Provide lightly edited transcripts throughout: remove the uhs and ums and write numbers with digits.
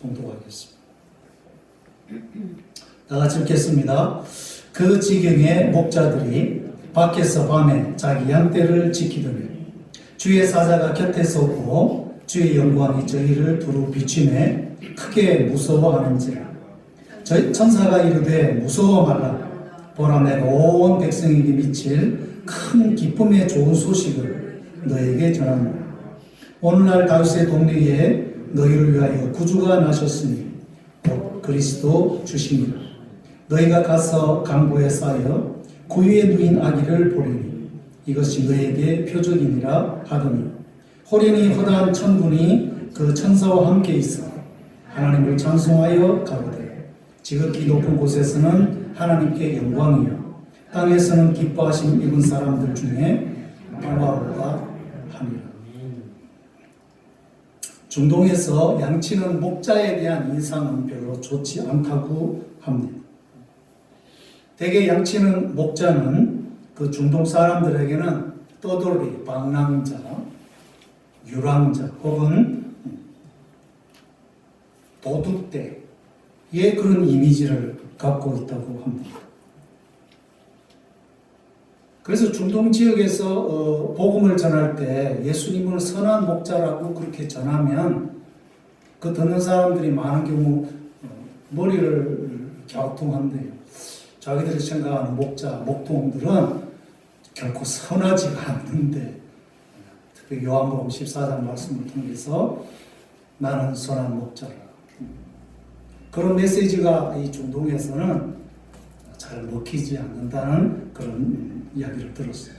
봉독하겠습니다. 다 같이 읽겠습니다. 그 지경에 목자들이 밖에서 밤에 자기 양떼를 지키더니 주의 사자가 곁에서 오고 주의 영광이 저희를 두루 비추매 크게 무서워하는지라. 저희 천사가 이르되 무서워 말라. 보라, 내가 온 백성에게 미칠 큰 기쁨의 좋은 소식을 너에게 전합니다. 오늘날 다윗의 동네에 너희를 위하여 구주가 나셨으니 곧 그리스도 주십니다. 너희가 가서 강보에 쌓여 구유에 누인 아기를 보리니 이것이 너에게 표적이니라 하더니 호련히 허다한 천군이 그 천사와 함께 있어 하나님을 찬송하여 가로되 지극히 높은 곳에서는 하나님께 영광이요 땅에서는 기뻐하심 입은 사람들 중에 평화로가 하니라. 중동에서 양치는 목자에 대한 인상은 별로 좋지 않다고 합니다. 대개 양치는 목자는 그 중동 사람들에게는 떠돌이, 방랑자, 유랑자 혹은 도둑대의 그런 이미지를 갖고 있다고 합니다. 그래서 중동 지역에서 복음을 전할 때 예수님을 선한 목자라고 그렇게 전하면 그 듣는 사람들이 많은 경우 머리를 갸우뚱한대요. 자기들이 생각하는 목자, 목동들은 결코 선하지가 않는데 특히 요한복음 14장 말씀을 통해서 나는 선한 목자라. 그런 메시지가 이 중동에서는 잘 먹히지 않는다는 그런 이야기를 들었어요.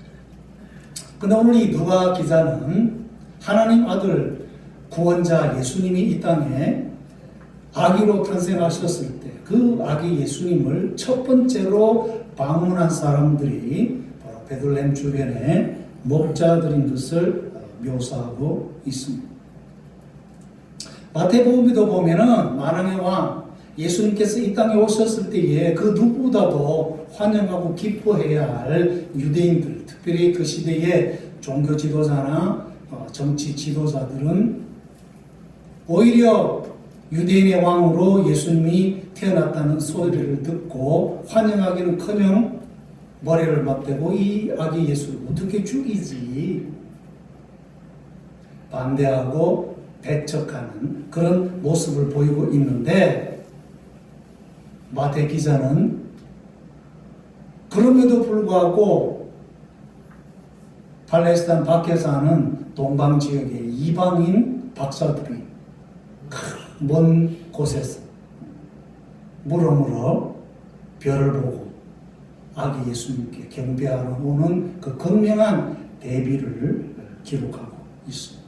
근데 오늘 이 누가 기자는 하나님 아들 구원자 예수님이 이 땅에 아기로 탄생하셨을 때 그 아기 예수님을 첫 번째로 방문한 사람들이 바로 베들레헴 주변의 목자들인 것을 묘사하고 있습니다. 마태복음에도 보면은 만왕의 왕 예수님께서 이 땅에 오셨을 때에 그 누구보다도 환영하고 기뻐해야 할 유대인들, 특별히 그 시대의 종교 지도자나 정치 지도자들은 오히려 유대인의 왕으로 예수님이 태어났다는 소리를 듣고 환영하기는커녕 머리를 맞대고 이 아기 예수를 어떻게 죽이지 반대하고 배척하는 그런 모습을 보이고 있는데 마태 기자는 그럼에도 불구하고 팔레스타인 밖에 사는 동방 지역의 이방인 박사들이 먼 곳에서 물어물어 별을 보고 아기 예수님께 경배하러 오는 그 극명한 대비를 기록하고 있습니다.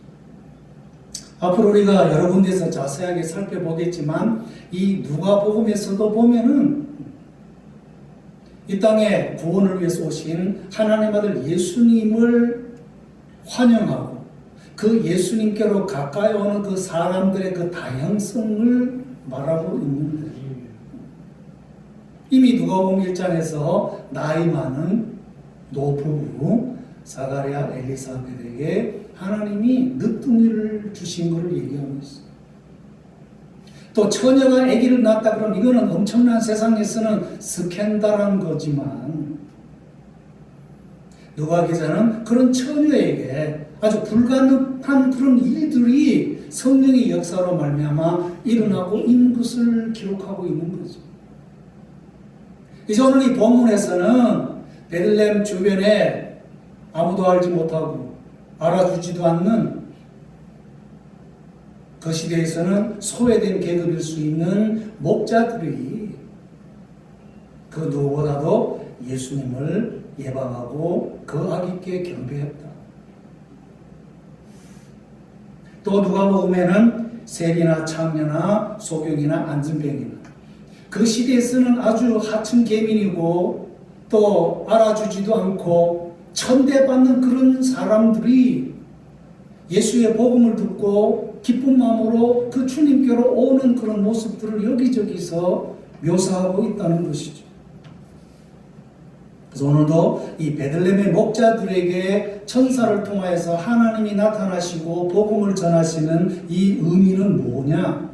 앞으로 우리가 여러 군데서 자세하게 살펴보겠지만 이 누가복음에서도 보면은 이 땅에 구원을 위해서 오신 하나님 아들 예수님을 환영하고 그 예수님께로 가까이 오는 그 사람들의 그 다양성을 말하고 있는데 이미 누가복음 1장에서 나이 많은 노부부 사가랴 엘리사벳에게 하나님이 늦둥이를 주신 것을 얘기하고 있어요. 또 처녀가 아기를 낳았다 그러면 이거는 엄청난 세상에서는 스캔들한 거지만 누가 기자는 그런 처녀에게 아주 불가능한 그런 일들이 성령의 역사로 말미암아 일어나고 있는 것을 기록하고 있는 거죠. 이제 오늘 이 본문에서는 베들레헴 주변에 아무도 알지 못하고 알아주지도 않는 그 시대에서는 소외된 계급일 수 있는 목자들이 그 누구보다도 예수님을 예방하고 그 아기께 경배했다. 또 누가복음에는 세리나 창녀나 소경이나 안진병이나 그 시대에서는 아주 하층 계민이고 또 알아주지도 않고 천대받는 그런 사람들이 예수의 복음을 듣고 기쁜 마음으로 그 주님께로 오는 그런 모습들을 여기저기서 묘사하고 있다는 것이죠. 그래서 오늘도 이 베들레헴의 목자들에게 천사를 통하여서 하나님이 나타나시고 복음을 전하시는 이 의미는 뭐냐?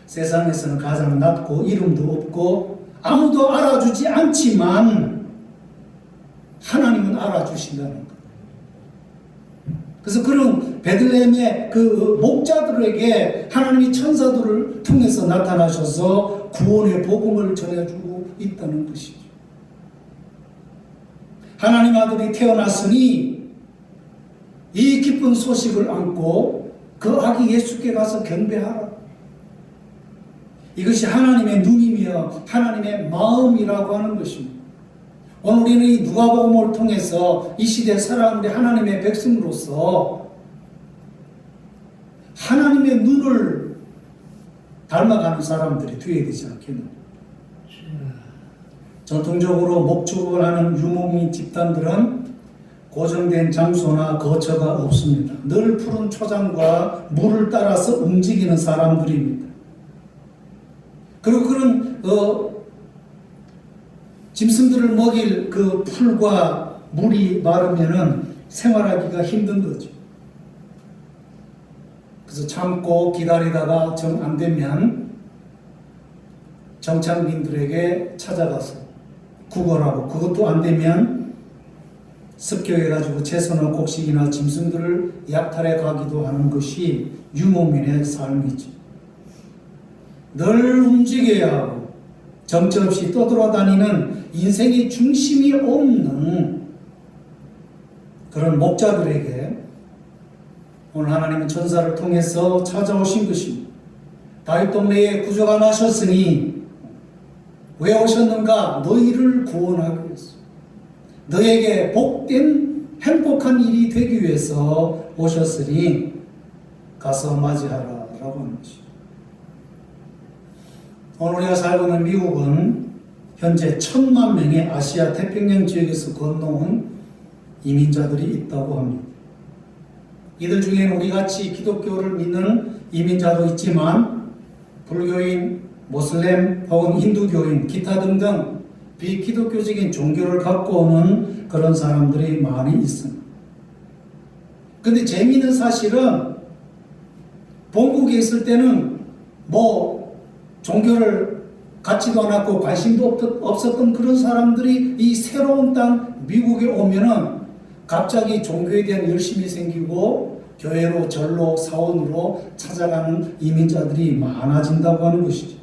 세상에서는 가장 낮고 이름도 없고 아무도 알아주지 않지만 하나님은 알아주신다는 것. 그래서 그런 베들레헴의 그 목자들에게 하나님이 천사들을 통해서 나타나셔서 구원의 복음을 전해주고 있다는 것이죠. 하나님 아들이 태어났으니 이 기쁜 소식을 안고 그 아기 예수께 가서 경배하라. 이것이 하나님의 눈이며 하나님의 마음이라고 하는 것입니다. 오늘 우리는 이 누가복음을 통해서 이 시대에 살아가는 하나님의 백성으로서 하나님의 눈을 닮아가는 사람들이 되어야 되지 않겠느냐. 전통적으로 목축을 하는 유목민 집단들은 고정된 장소나 거처가 없습니다. 늘 푸른 초장과 물을 따라서 움직이는 사람들입니다. 그리고 그런 짐승들을 먹일 그 풀과 물이 마르면은 생활하기가 힘든 거죠. 그래서 참고 기다리다가 정 안 되면 정착민들에게 찾아가서 구걸하고, 그것도 안 되면 습격해가지고 채소나 곡식이나 짐승들을 약탈해 가기도 하는 것이 유목민의 삶이죠. 늘 움직여야 하고 정처없이 떠돌아다니는 인생의 중심이 없는 그런 목자들에게 오늘 하나님은 천사를 통해서 찾아오신 것입니다. 다윗 동네에 구주가 나셨으니 왜 오셨는가? 너희를 구원하기 위해서, 너에게 복된 행복한 일이 되기 위해서 오셨으니 가서 맞이하라 라고 하는 것입니다. 오늘 우리가 살고 있는 미국은 현재 1,000만 명의 아시아 태평양 지역에서 건너온 이민자들이 있다고 합니다. 이들 중에는 우리같이 기독교를 믿는 이민자도 있지만 불교인, 모슬렘 혹은 힌두교인, 기타 등등 비기독교적인 종교를 갖고 오는 그런 사람들이 많이 있습니다. 근데 재미있는 사실은 본국에 있을 때는 종교를 갖지도 않았고 관심도 없었던 그런 사람들이 이 새로운 땅 미국에 오면은 갑자기 종교에 대한 열심이 생기고 교회로, 절로, 사원으로 찾아가는 이민자들이 많아진다고 하는 것이죠.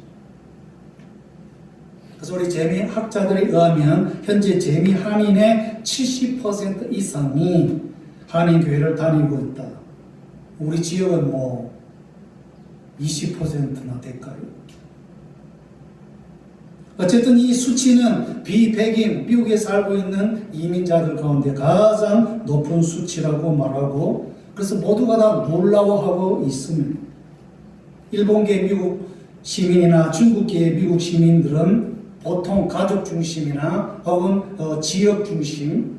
그래서 우리 재미학자들에 의하면 현재 재미 한인의 70% 이상이 한인교회를 다니고 있다. 우리 지역은 20%나 될까요? 어쨌든 이 수치는 비백인, 미국에 살고 있는 이민자들 가운데 가장 높은 수치라고 말하고, 그래서 모두가 다 놀라워하고 있습니다. 일본계 미국 시민이나 중국계 미국 시민들은 보통 가족 중심이나 혹은 지역 중심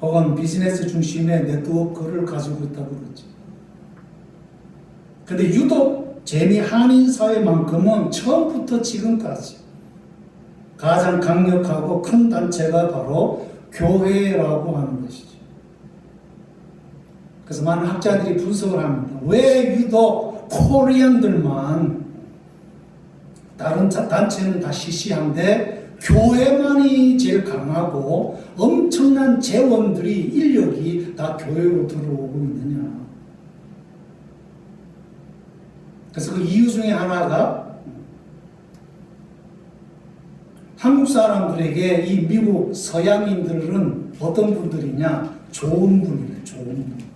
혹은 비즈니스 중심의 네트워크를 가지고 있다고 그러죠. 근데 유독 재미 한인 사회만큼은 처음부터 지금까지 가장 강력하고 큰 단체가 바로 교회라고 하는 것이죠. 그래서 많은 학자들이 분석을 합니다. 왜 유독 코리안들만, 다른 단체는 다 시시한데 교회만이 제일 강하고 엄청난 재원들이, 인력이 다 교회로 들어오고 있느냐. 그래서 그 이유 중에 하나가 한국 사람들에게 이 미국 서양인들은 어떤 분들이냐? 좋은 분이래, 좋은 분.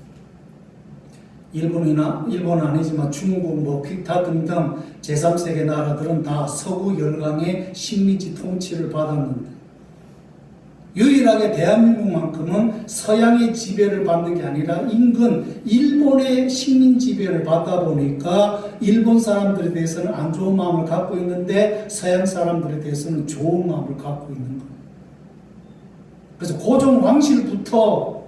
일본 아니지만 중국, 기타 등등 제3세계 나라들은 다 서구 열강의 식민지 통치를 받았는데 유일하게 대한민국만큼은 서양의 지배를 받는 게 아니라 인근 일본의 식민 지배를 받다 보니까 일본 사람들에 대해서는 안 좋은 마음을 갖고 있는데 서양 사람들에 대해서는 좋은 마음을 갖고 있는 거예요. 그래서 고종 왕실부터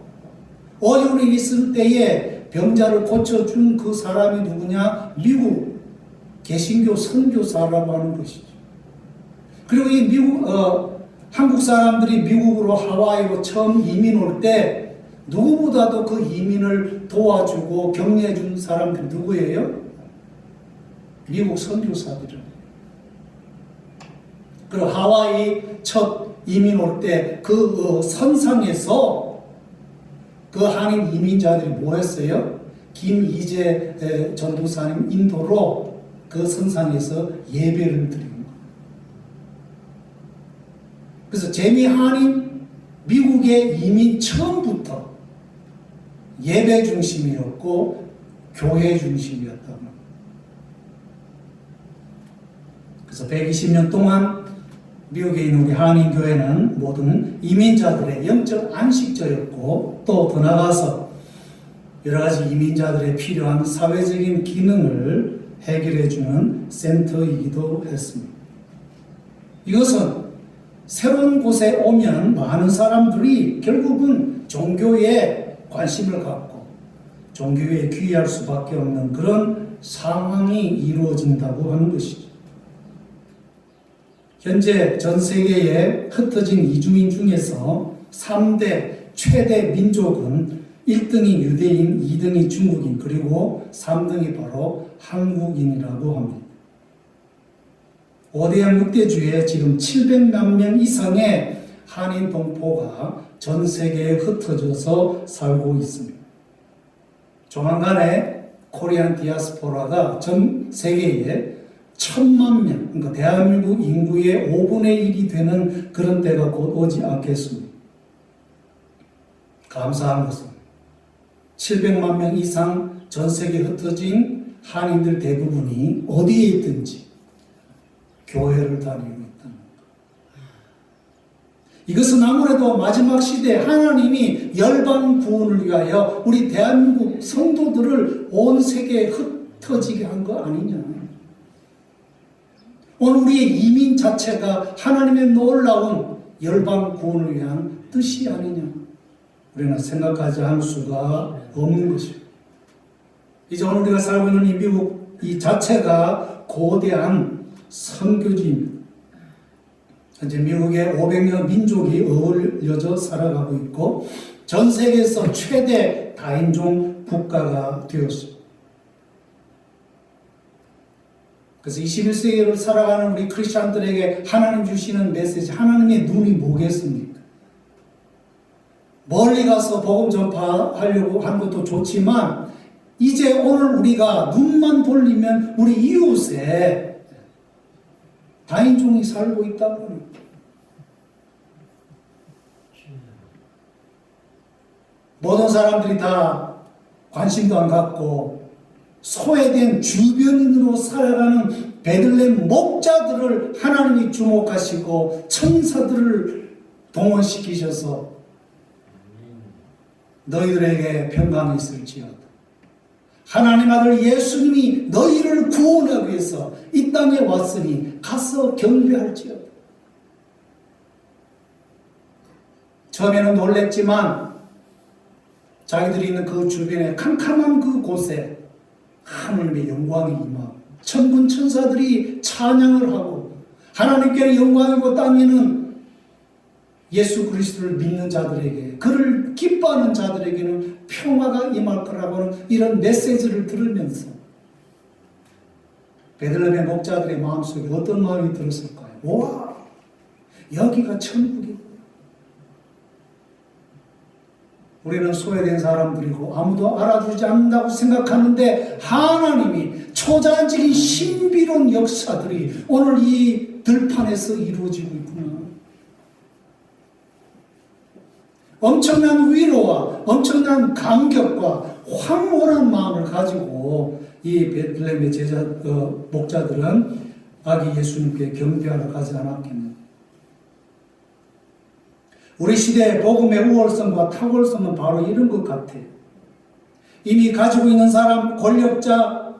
어려움이 있을 때에 병자를 고쳐준 그 사람이 누구냐? 미국 개신교 선교사라고 하는 것이죠. 그리고 이 한국 사람들이 미국으로, 하와이로 처음 이민 올 때 누구보다도 그 이민을 도와주고 격려해 준 사람들이 누구예요? 미국 선교사들은. 그리고 하와이 첫 이민 올 때 그 선상에서 그 한인 이민자들이 뭐 했어요? 김이재 전도사님 인도로 그 선상에서 예배를 드린 거예요. 그래서 재미 한인 미국의 이민 처음부터 예배 중심이었고 교회 중심이었다. 그래서 120년 동안 미국에 있는 우리 한인교회는 모든 이민자들의 영적 안식처였고 또 더 나아가서 여러 가지 이민자들의 필요한 사회적인 기능을 해결해주는 센터이기도 했습니다. 이것은 새로운 곳에 오면 많은 사람들이 결국은 종교에 관심을 갖고 종교에 귀의할 수밖에 없는 그런 상황이 이루어진다고 하는 것이죠. 현재 전 세계에 흩어진 이주민 중에서 3대 최대 민족은 1등이 유대인, 2등이 중국인, 그리고 3등이 바로 한국인이라고 합니다. 5대양 6대주에 지금 700만 명 이상의 한인 동포가 전 세계에 흩어져서 살고 있습니다. 조만간에 코리안 디아스포라가 전 세계에 1000만 명, 그러니까 대한민국 인구의 5분의 1이 되는 그런 때가 곧 오지 않겠습니다. 감사한 것은 700만 명 이상 전 세계에 흩어진 한인들 대부분이 어디에 있든지 교회를 다니고 있다는 것. 이것은 아무래도 마지막 시대에 하나님이 열방 구원을 위하여 우리 대한민국 성도들을 온 세계에 흩어지게 한 거 아니냐. 오늘 우리의 이민 자체가 하나님의 놀라운 열방 구원을 위한 뜻이 아니냐. 우리는 생각하지 않을 수가 없는 것입니다. 이제 오늘 우리가 살고 있는 이 미국 이 자체가 거대한 선교지입니다. 현재 미국의 500여 민족이 어울려져 살아가고 있고 전 세계에서 최대 다인종 국가가 되었습니다. 그래서 21세기를 살아가는 우리 크리스찬들에게 하나님 주시는 메시지, 하나님의 눈이 뭐겠습니까? 멀리 가서 복음 전파하려고 하는 것도 좋지만 이제 오늘 우리가 눈만 돌리면 우리 이웃에 다인종이 살고 있다고 합니다. 모든 사람들이 다 관심도 안 갖고 소외된 주변인으로 살아가는 베들레헴 목자들을 하나님이 주목하시고 천사들을 동원시키셔서 너희들에게 평강이 있을지어다. 하나님 아들 예수님이 너희를 구원하기 위해서 이 땅에 왔으니 가서 경배할지어다. 처음에는 놀랬지만 자기들이 있는 그 주변에 캄캄한 그 곳에 하나님의 영광이 임하고 천군 천사들이 찬양을 하고 하나님께는 영광이고 땅에는 예수 그리스도를 믿는 자들에게 그를 기뻐하는 자들에게는 평화가 임할 거라고 하는 이런 메시지를 들으면서 베들레헴의 목자들의 마음속에 어떤 마음이 들었을까요? 와, 여기가 천국이구나. 우리는 소외된 사람들이고 아무도 알아주지 않는다고 생각하는데 하나님이 초자연적인 신비로운 역사들이 오늘 이 들판에서 이루어지고 있구나. 엄청난 위로와 엄청난 감격과 황홀한 마음을 가지고 이 베들레헴의 제자 목자들은 아기 예수님께 경배하러 가지 않았겠는가. 우리 시대의 복음의 우월성과 탁월성은 바로 이런 것 같아요. 이미 가지고 있는 사람, 권력자,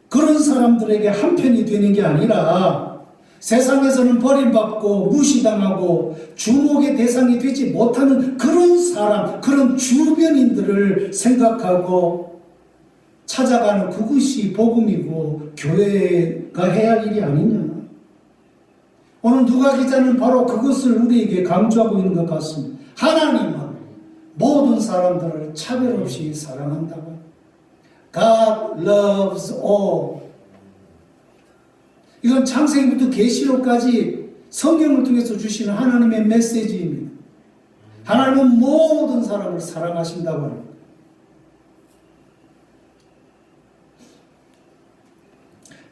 그런 사람들에게 한편이 되는 게 아니라 세상에서는 버림받고 무시당하고 주목의 대상이 되지 못하는 그런 사람, 그런 주변인들을 생각하고 찾아가는 그것이 복음이고 교회가 해야 할 일이 아니냐. 오늘 누가 기자는 바로 그것을 우리에게 강조하고 있는 것 같습니다. 하나님은 모든 사람들을 차별 없이 사랑한다고. God loves all. 이건 창세기부터 계시록까지 성경을 통해서 주시는 하나님의 메시지입니다. 하나님은 모든 사람을 사랑하신다고 합니다.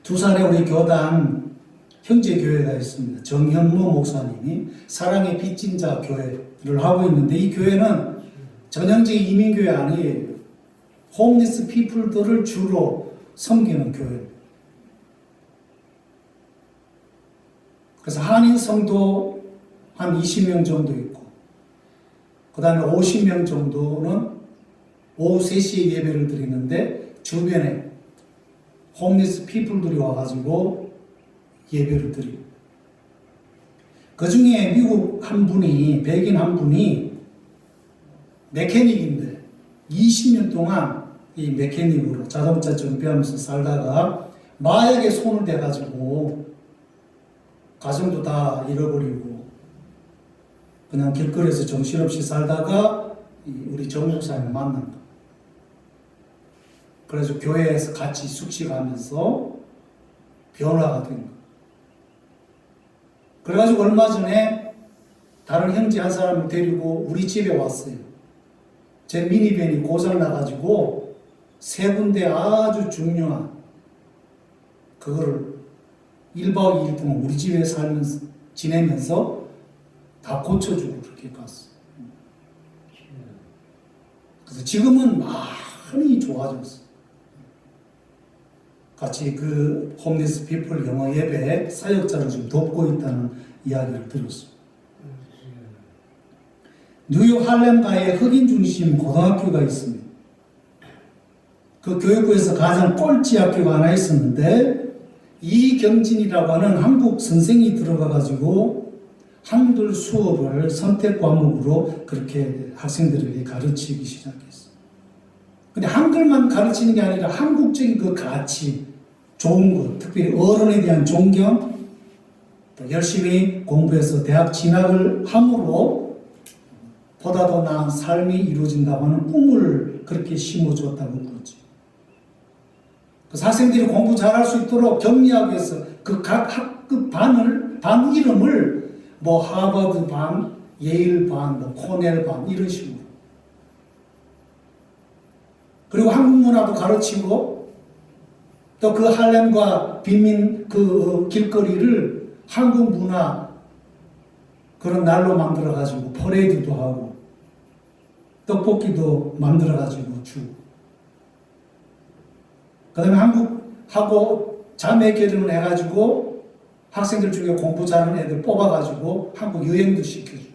두산에 우리 교단 형제교회가 있습니다. 정현모 목사님이 사랑의 빚진 자 교회를 하고 있는데, 이 교회는 전형적인 이민교회 아니에요. 홈리스 피플들을 주로 섬기는 교회입니다. 그래서 한인 성도 한 20명 정도 있고, 그 다음에 50명 정도는 오후 3시에 예배를 드리는데, 주변에 홈리스 피플들이 와가지고 예배를 드리고, 그 중에 미국 한 분이, 백인 한 분이 메케닉인데 20년 동안 이 메케닉으로 자동차 정비하면서 살다가 마약에 손을 대가지고 가정도 다 잃어버리고 그냥 길거리에서 정신없이 살다가 우리 정 목사님을 만난다. 그래서 교회에서 같이 숙식하면서 변화가 된 거예요. 그래가지고 얼마 전에 다른 형제 한 사람을 데리고 우리 집에 왔어요. 제 미니밴이 고장나가지고 3군데 아주 중요한 그거를 1박 2일 동안 우리 집에 살면서 지내면서 다 고쳐주고 그렇게 갔어요. 그래서 지금은 많이 좋아졌어요. 같이 그 홈리스 피플 영어 예배 사역자를 좀 돕고 있다는 이야기를 들었습니다. 뉴욕 할렘가에 흑인 중심 고등학교가 있습니다. 그 교육부에서 가장 꼴찌 학교가 하나 있었는데, 이경진이라고 하는 한국 선생이 들어가가지고 한글 수업을 선택 과목으로 그렇게 학생들에게 가르치기 시작했어요. 근데 한글만 가르치는 게 아니라 한국적인 그 가치, 좋은 것, 특별히 어른에 대한 존경, 또 열심히 공부해서 대학 진학을 함으로 보다 더 나은 삶이 이루어진다고 하는 꿈을 그렇게 심어줬다고 그러죠. 그래서 학생들이 공부 잘할 수 있도록 격리하기 위해서 그 각 학급 반 이름을 뭐 하버드 반, 예일 반, 뭐 코넬 반 이런 식으로. 그리고 한국 문화도 가르치고 또 그 할렘과 빈민 그 길거리를 한국 문화 그런 날로 만들어 가지고 퍼레이드도 하고 떡볶이도 만들어 가지고 주고, 그 다음에 한국하고 자매 결혼을 해가지고 학생들 중에 공부 잘하는 애들 뽑아가지고 한국 여행도 시켜주고.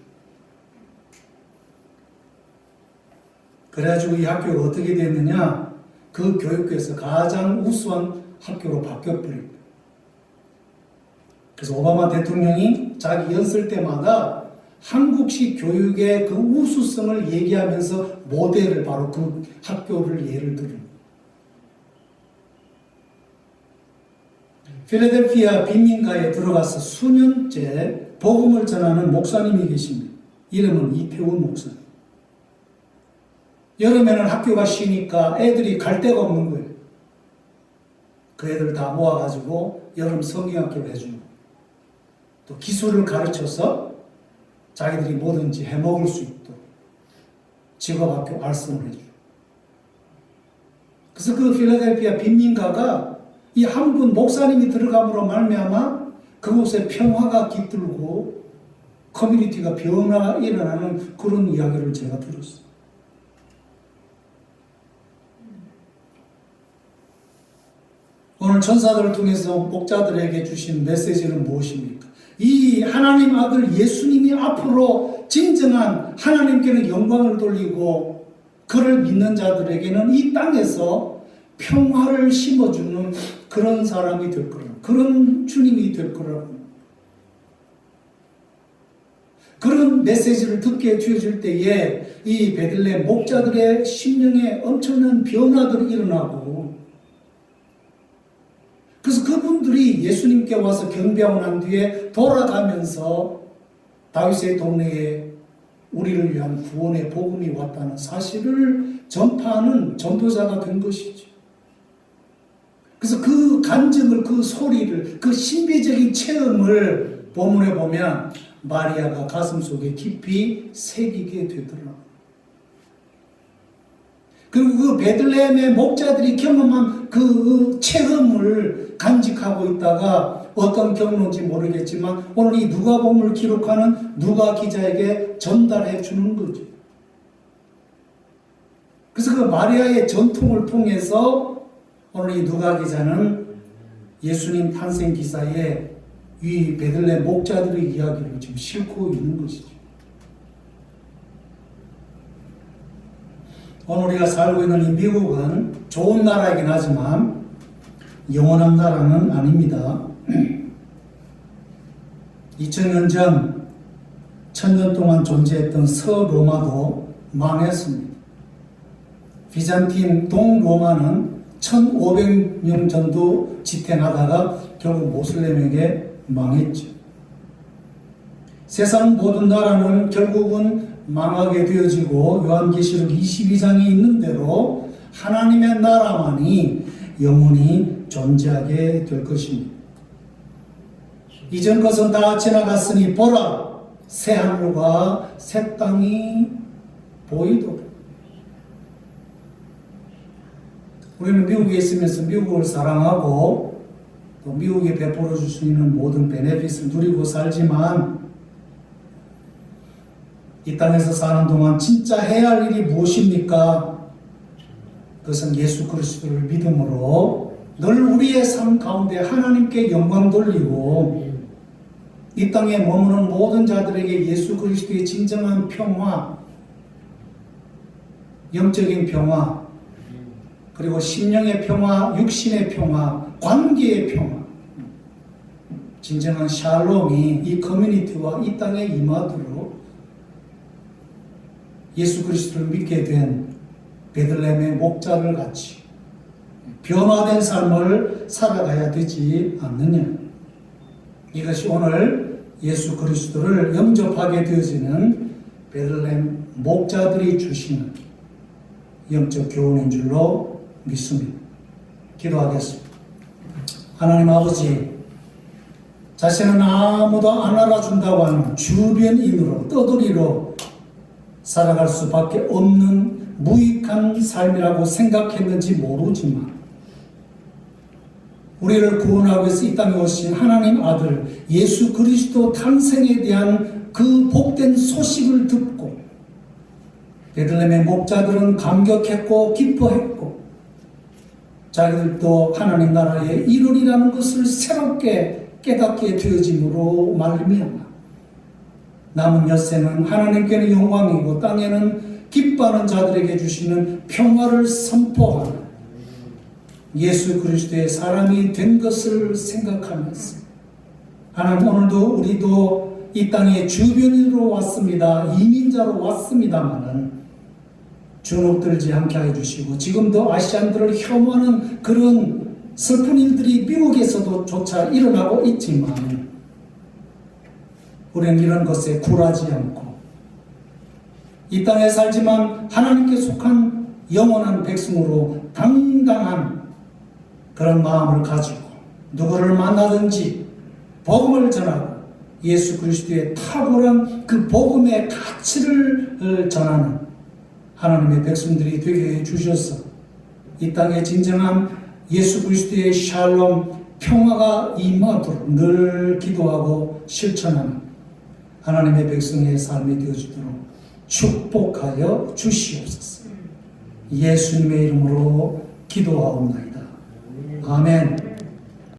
그래가지고 이 학교가 어떻게 됐느냐, 그 교육부에서 가장 우수한 학교로 바뀌어버립니다. 그래서 오바마 대통령이 자기 연설 때마다 한국식 교육의 그 우수성을 얘기하면서 모델을 바로 그 학교를 예를 들은. 필라델피아 빈민가에 들어가서 수년째 복음을 전하는 목사님이 계십니다. 이름은 이태훈 목사님. 여름에는 학교가 쉬니까 애들이 갈 데가 없는 거예요. 그 애들 다 모아가지고 여름 성경학교 해주고, 또 기술을 가르쳐서 자기들이 뭐든지 해먹을 수 있도록 직업학교 알선을 해주고. 그래서 그 필라델피아 빈민가가 이 한 분 목사님이 들어감으로 말미암아 그곳에 평화가 깃들고 커뮤니티가 변화가 일어나는 그런 이야기를 제가 들었어요. 오늘 천사들을 통해서 목자들에게 주신 메시지는 무엇입니까? 이 하나님 아들 예수님이 앞으로 진정한 하나님께는 영광을 돌리고 그를 믿는 자들에게는 이 땅에서 평화를 심어주는 그런 사람이 될 거라고, 그런 주님이 될 거라고. 그런 메시지를 듣게 되어질 때에 이 베들레헴 목자들의 심령에 엄청난 변화들이 일어나고, 그래서 그분들이 예수님께 와서 경배하고 난 뒤에 돌아가면서 다윗의 동네에 우리를 위한 구원의 복음이 왔다는 사실을 전파하는 전도자가 된 것이죠. 그래서 그 감정을, 그 소리를, 그 신비적인 체험을 본문에 보면 마리아가 가슴속에 깊이 새기게 되더라. 그리고 그 베들레헴의 목자들이 경험한 그 체험을 간직하고 있다가 어떤 경로인지 모르겠지만 오늘 이 누가복음을 기록하는 누가 기자에게 전달해 주는 거죠. 그래서 그 마리아의 전통을 통해서 오늘 이 누가 기자는 예수님 탄생 기사에 이 베들레헴 목자들의 이야기를 지금 싣고 있는 것이죠. 오늘 우리가 살고 있는 이 미국은 좋은 나라이긴 하지만 영원한 나라는 아닙니다. 2000년 전 1000년 동안 존재했던 서로마도 망했습니다. 비잔틴 동로마는 1500년 전도 지탱하다가 결국 모슬렘에게 망했죠. 세상 모든 나라는 결국은 망하게 되어지고 요한계시록 22장에 있는 대로 하나님의 나라만이 영원히 존재하게 될 것입니다. 이전 것은 다 지나갔으니 보라 새 하늘과 새 땅이 보이도록. 우리는 미국에 있으면서 미국을 사랑하고 또 미국에 베풀어 줄 수 있는 모든 베네핏을 누리고 살지만 이 땅에서 사는 동안 진짜 해야 할 일이 무엇입니까? 그것은 예수 그리스도를 믿음으로 늘 우리의 삶 가운데 하나님께 영광 돌리고 이 땅에 머무는 모든 자들에게 예수 그리스도의 진정한 평화, 영적인 평화, 그리고 심령의 평화, 육신의 평화, 관계의 평화, 진정한 샬롬이 이 커뮤니티와 이 땅에 임하도록 예수 그리스도를 믿게 된 베들레헴의 목자를 같이 변화된 삶을 살아가야 되지 않느냐. 이것이 오늘 예수 그리스도를 영접하게 되어지는 베들레헴 목자들이 주시는 영적 교훈인 줄로 믿습니다. 기도하겠습니다. 하나님 아버지, 자신은 아무도 안 알아준다고 하는 주변인으로 떠돌이로 살아갈 수밖에 없는 무익한 삶이라고 생각했는지 모르지만 우리를 구원하기 위해서 이 땅에 오신 하나님 아들 예수 그리스도 탄생에 대한 그 복된 소식을 듣고 베들레헴의 목자들은 감격했고 기뻐했고 자기들도 하나님 나라의 일원이라는 것을 새롭게 깨닫게 되어짐으로 말미암아 남은 엿새는 하나님께는 영광이고 땅에는 기뻐하는 자들에게 주시는 평화를 선포하는 예수 그리스도의 사람이 된 것을 생각하면서 하나님 오늘도 우리도 이 땅에 주변인으로 왔습니다. 이민자로 왔습니다마는 주눅들지 않게 해주시고 지금도 아시안들을 혐오하는 그런 슬픈 일들이 미국에서도 조차 일어나고 있지만 우리는 이런 것에 굴하지 않고 이 땅에 살지만 하나님께 속한 영원한 백성으로 당당한 그런 마음을 가지고 누구를 만나든지 복음을 전하고 예수 그리스도의 탁월한 그 복음의 가치를 전하는 하나님의 백성들이 되게 해주셔서 이 땅에 진정한 예수 그리스도의 샬롬 평화가 임하도록 늘 기도하고 실천하는 하나님의 백성의 삶이 되어지도록 축복하여 주시옵소서. 예수님의 이름으로 기도하옵나이다. 아멘.